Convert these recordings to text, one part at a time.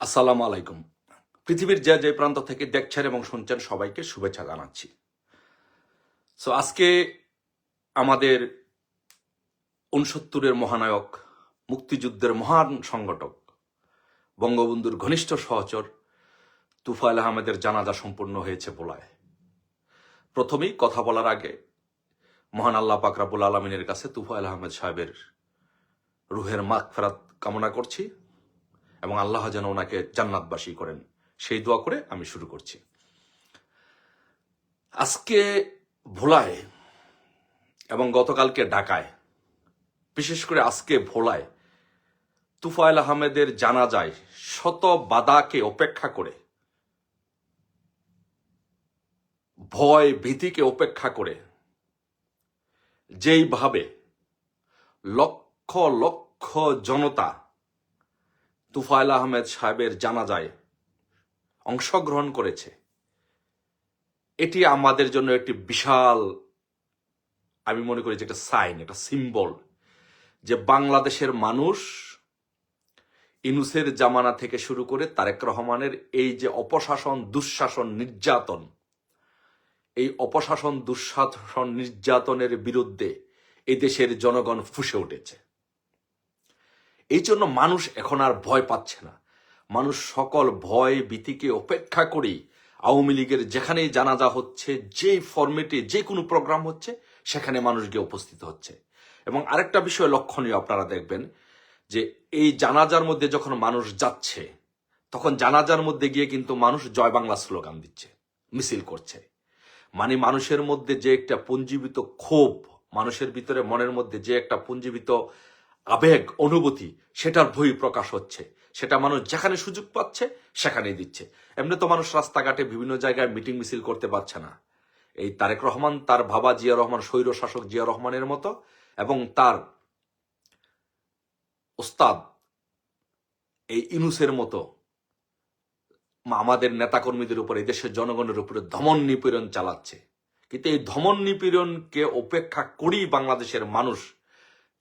আসসালামু আলাইকুম। পৃথিবীর যে যে প্রান্ত থেকে দেখছেন এবং শুনছেন সবাইকে শুভেচ্ছা জানাচ্ছি। আজকে আমাদের ৬৯-এর মহানায়ক, মুক্তিযুদ্ধের মহান সংগঠক, বঙ্গবন্ধুর ঘনিষ্ঠ সহচর তুফাইল আহমেদের জানাজা সম্পূর্ণ হয়েছে ভোলায়। প্রথমেই কথা বলার আগে মহান আল্লাহ পাক রব্বুল আলামিনের কাছে তুফাইল আহমেদ সাহেবের রুহের মাগফিরাত কামনা করছি এবং আল্লাহ যেন ওনাকে জান্নাতবাসী করেন সেই দোয়া করে আমি শুরু করছি। আজকে ভোলায় এবং গতকালকে ঢাকায়, বিশেষ করে আজকে ভোলায় তুফাইল আহমেদের জানাজায় শত বাধাকে উপেক্ষা করে, ভয় ভীতিকে উপেক্ষা করে যেইভাবে লক্ষ লক্ষ জনতা তুফাইল আহমেদ সাহেবের জানাজায় অংশগ্রহণ করেছে, এটি আমাদের জন্য একটি বিশাল, আমি মনে করি যে একটা সাইন, একটা সিম্বল যে বাংলাদেশের মানুষ ইউনূসের জামানা থেকে শুরু করে তারেক রহমানের এই যে অপশাসন, দুঃশাসন, নির্যাতন, এই অপশাসন, দুঃশাসন, নির্যাতনের বিরুদ্ধে এই দেশের জনগণ ফুঁসে উঠেছে। এই জন্য মানুষ এখন আর ভয় পাচ্ছে না। মানুষ সকল ভয় ভীতিকে উপেক্ষা করেই আওয়ামী লীগের যেখানেই জানাজা হচ্ছে, যে ফরম্যাটে যে কোনো প্রোগ্রাম হচ্ছে, সেখানে মানুষ গিয়ে উপস্থিত হচ্ছে। এবং আরেকটা বিষয় লক্ষণীয়, আপনারা দেখবেন যে এই জানাজার মধ্যে যখন মানুষ যাচ্ছে, তখন জানাজার মধ্যে গিয়ে কিন্তু মানুষ জয় বাংলা স্লোগান দিচ্ছে, মিছিল করছে। মানে মানুষের মধ্যে যে একটা পুঞ্জীবিত ক্ষোভ, মানুষের ভিতরে মনের মধ্যে যে একটা পুঞ্জীবিত আবেগ, অনুভূতি, সেটার বহি প্রকাশ হচ্ছে। সেটা মানুষ যেখানে সুযোগ পাচ্ছে সেখানেই দিচ্ছে। এমনি তো মানুষ রাস্তাঘাটে বিভিন্ন জায়গায় মিটিং মিছিল করতে পারছে না। এই তারেক রহমান, তার বাবা জিয়া রহমান, স্বৈর শাসক জিয়া রহমানের মতো, এবং তার ওস্তাদ এই ইউনূসের মতো আমাদের নেতাকর্মীদের উপর, এই দেশের জনগণের উপরে দমন নিপীড়ন চালাচ্ছে। কিন্তু এই দমন নিপীড়নকে উপেক্ষা করেই বাংলাদেশের মানুষ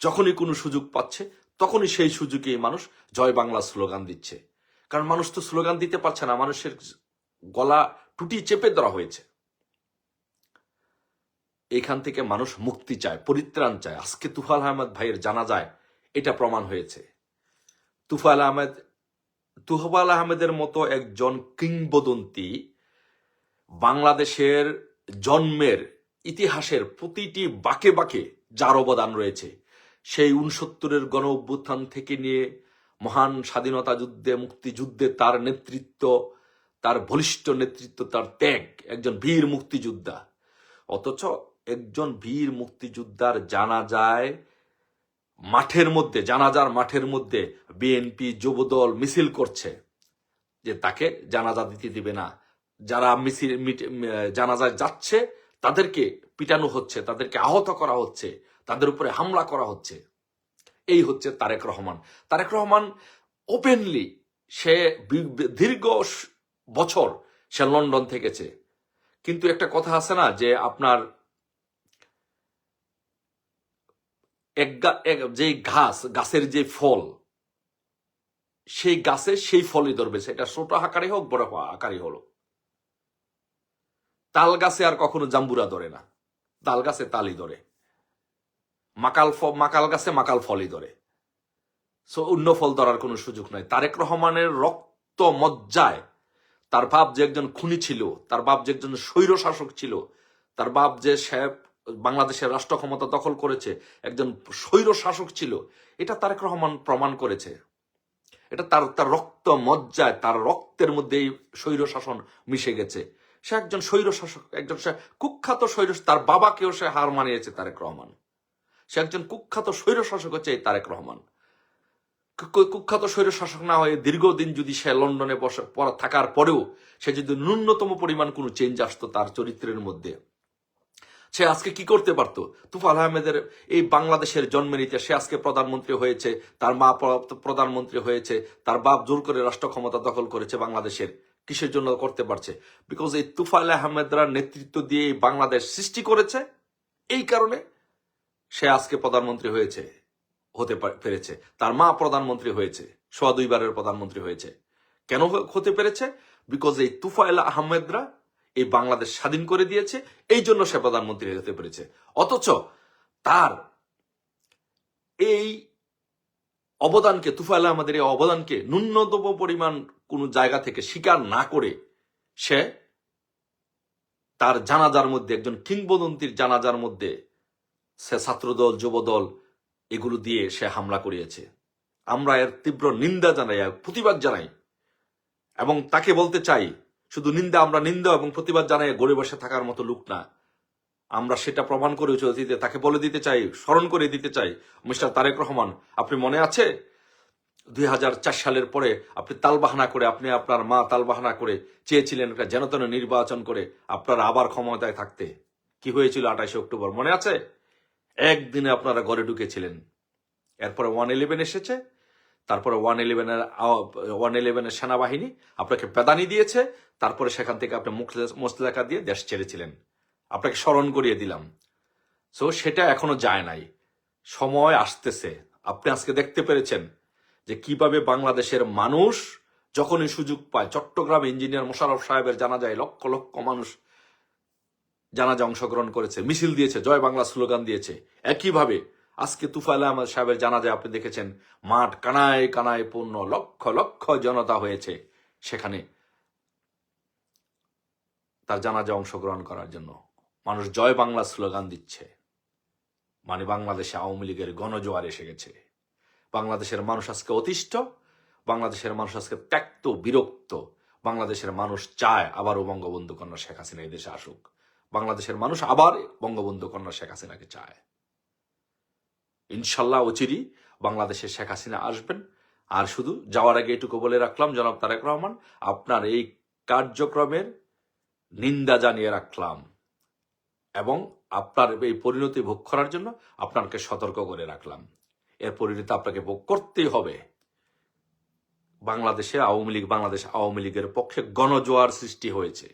যখনই কোনো সুযোগ পাচ্ছে, তখনই সেই সুযোগে মানুষ জয় বাংলা স্লোগান দিচ্ছে। কারণ মানুষ তো স্লোগান দিতে পারছে না, মানুষের গলা টুটি চেপে ধরা হয়েছে। এইখান থেকে মানুষ মুক্তি চায়, পরিত্রাণ চায়। আজকে তুফাইল আহমেদ ভাইয়ের জানাজায় এটা প্রমাণ হয়েছে। তুফাইল আহমেদের মতো একজন কিংবদন্তি বাংলাদেশের জন্মের ইতিহাসের প্রতিটি বাঁকে বাঁকে যার অবদান রয়েছে, সেই ৬৯-এর গণ অভ্যুত্থান থেকে নিয়ে মহান স্বাধীনতা যুদ্ধে, মুক্তিযুদ্ধে তার নেতৃত্ব, তার বলিষ্ঠ নেতৃত্ব, তার ত্যাগ, একজন বীর মুক্তিযোদ্ধা। অথচ একজন বীর মুক্তিযোদ্ধার জানাজায় জানাজার মাঠের মধ্যে বিএনপি যুবদল মিছিল করছে যে তাকে জানাজা দিতে দিবে না। যারা জানাজায় যাচ্ছে তাদেরকে পিটানো হচ্ছে, তাদেরকে আহত করা হচ্ছে, তাদের উপরে হামলা করা হচ্ছে। এই হচ্ছে তারেক রহমান। তারেক রহমান ওপেনলি, সে দীর্ঘ বছর সে লন্ডন থেকেছে, কিন্তু একটা কথা আছে না যে আপনার যে গাছের যে ফল, সেই গাছে সেই ফলই ধরবে, সেটা ছোট আকারে হোক বড় আকারে হলো। তাল গাছে আর কখনো জাম্বুরা ধরে না, তাল গাছে তালই ধরে। মাকাল গাছে মাকাল ফলই ধরে। অন্য ফল ধরার কোনো সুযোগ নাই। তারেক রহমানের রক্ত মজ্জায়, তার বাপ যে একজন খুনি ছিল, তার বাপ যে একজন স্বৈর শাসক ছিল, তার বাপ যে বাংলাদেশের রাষ্ট্র ক্ষমতা দখল করেছে, একজন স্বৈর শাসক ছিল, এটা তারেক রহমান প্রমাণ করেছে। এটা তার রক্ত মজ্জায়, তার রক্তের মধ্যে এই স্বৈর শাসন মিশে গেছে। সে একজন স্বৈর শাসক, একজন কুখ্যাত স্বৈর, তার বাবাকেও সে হার মানিয়েছে তারেক রহমান। সে একজন কুখ্যাত স্বৈর শাসক হচ্ছে এই তারেক রহমান। কুখ্যাত স্বৈর শাসক না হয়ে দীর্ঘদিন যদি সে লন্ডনে থাকার পরেও সে যদি ন্যূনতম পরিমাণ কোনো চেঞ্জ আসতো তার চরিত্রের মধ্যে, সে আজকে কি করতে পারতো? তুফাইল আহমেদের এই বাংলাদেশের জন্মে নিতে সে আজকে প্রধানমন্ত্রী হয়েছে, তার মা প্রধানমন্ত্রী হয়েছে, তার বাপ জোর করে রাষ্ট্র ক্ষমতা দখল করেছে বাংলাদেশের। কিসের জন্য করতে পারছে? বিকজ এই তুফাইল আহমেদরা নেতৃত্ব দিয়ে বাংলাদেশ সৃষ্টি করেছে। এই কারণে সে আজকে প্রধানমন্ত্রী হতে পেরেছে। তার মা প্রধানমন্ত্রী হয়েছে, 2.5 বারের প্রধানমন্ত্রী হয়েছে। কেন হতে পেরেছে? বিকজ এই তুফাইল আহমেদরা এই বাংলাদেশ স্বাধীন করে দিয়েছে, এই জন্য সে প্রধানমন্ত্রী হতে পেরেছে। অথচ তার এই অবদানকে, তুফাইল আহমেদের এই অবদানকে ন্যূনতম পরিমাণ কোন জায়গা থেকে স্বীকার না করে সে তার জানাজার মধ্যে, একজন কিংবদন্তির জানাজার মধ্যে সে ছাত্রদল, যুবদল এগুলো দিয়ে সে হামলা করিয়েছে। আমরা এর তীব্র নিন্দা জানাই, প্রতিবাদ জানাই, এবং তাকে বলতে চাই, শুধু নিন্দা, আমরা নিন্দা এবং প্রতিবাদ জানাই গড়ে বসে থাকার মতো লোক না। আমরা সেটা প্রমাণ করে দিতে, তাকে বলে দিতে চাই, স্মরণ করে দিতে চাই, মিস্টার তারেক রহমান, আপনি মনে আছে 2004 সালের পরে আপনি তালবাহানা করে, আপনি আপনার মা তালবাহানা করে চেয়েছিলেন একটা যেনতেন নির্বাচন করে আপনারা আবার ক্ষমতায় থাকতে। কি হয়েছিল 28 অক্টোবর মনে আছে? একদিনে আপনারা ঘরে ঢুকেছিলেন। এরপরে 111 এসেছে, তারপরে 111-এর সেনাবাহিনী আপনাকে পেদানি দিয়েছে, তারপরে সেখান থেকে আপনি মুচলেকা দিয়ে দেশ ছেড়েছিলেন। আপনাকে স্মরণ করিয়ে দিলাম। সো সেটা এখনো যায় নাই, সময় আসতেছে। আপনি আজকে দেখতে পেরেছেন যে কিভাবে বাংলাদেশের মানুষ যখনই সুযোগ পায়, চট্টগ্রাম ইঞ্জিনিয়ার মোশাররফ সাহেবের জানাজায় লক্ষ লক্ষ মানুষ জানাজা অংশগ্রহণ করেছে, মিছিল দিয়েছে, জয় বাংলা স্লোগান দিয়েছে। একইভাবে আজকে তুফাইল আহমেদ সাহেবের জানাজায় আপনি দেখেছেন মাঠ কানায় কানায় পূর্ণ, লক্ষ লক্ষ জনতা হয়েছে সেখানে তার জানাজা অংশগ্রহণ করার জন্য। মানুষ জয় বাংলা স্লোগান দিচ্ছে, মানে বাংলাদেশে আওয়ামী লীগের গণজোয়ার এসে গেছে। বাংলাদেশের মানুষ আজকে অতিষ্ঠ, বাংলাদেশের মানুষ আজকে ত্যক্ত, বিরক্ত। বাংলাদেশের মানুষ চায় আবারও বঙ্গবন্ধু কন্যা শেখ হাসিনা এই দেশে আসুক। বাংলাদেশের মানুষ আবার বঙ্গবন্ধু কন্যা শেখ হাসিনাকে চায়। ইনশাল্লাহ অচিরই বাংলাদেশে শেখ হাসিনা আসবেন। আর শুধু যাওয়ার আগে এটুকু বলে রাখলাম, জনাব তারেক রহমান, আপনার এই কার্যক্রমের নিন্দা জানিয়ে রাখলাম এবং আপনার এই পরিণতি ভোগ করার জন্য আপনাকে সতর্ক করে রাখলাম। এর পরিণতি আপনাকে ভোগ করতেই হবে। বাংলাদেশ আওয়ামী লীগের পক্ষে গণজোয়ার সৃষ্টি হয়েছে।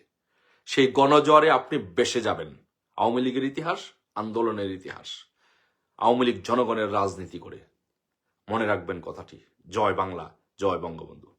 সেই গণজোয়ারে আপনি বেসে যাবেন। আওয়ামী লীগের ইতিহাস, আন্দোলনের ইতিহাস, আওয়ামী লীগ জনগণের রাজনীতি করে। মনে রাখবেন কথাটি। জয় বাংলা, জয় বঙ্গবন্ধু।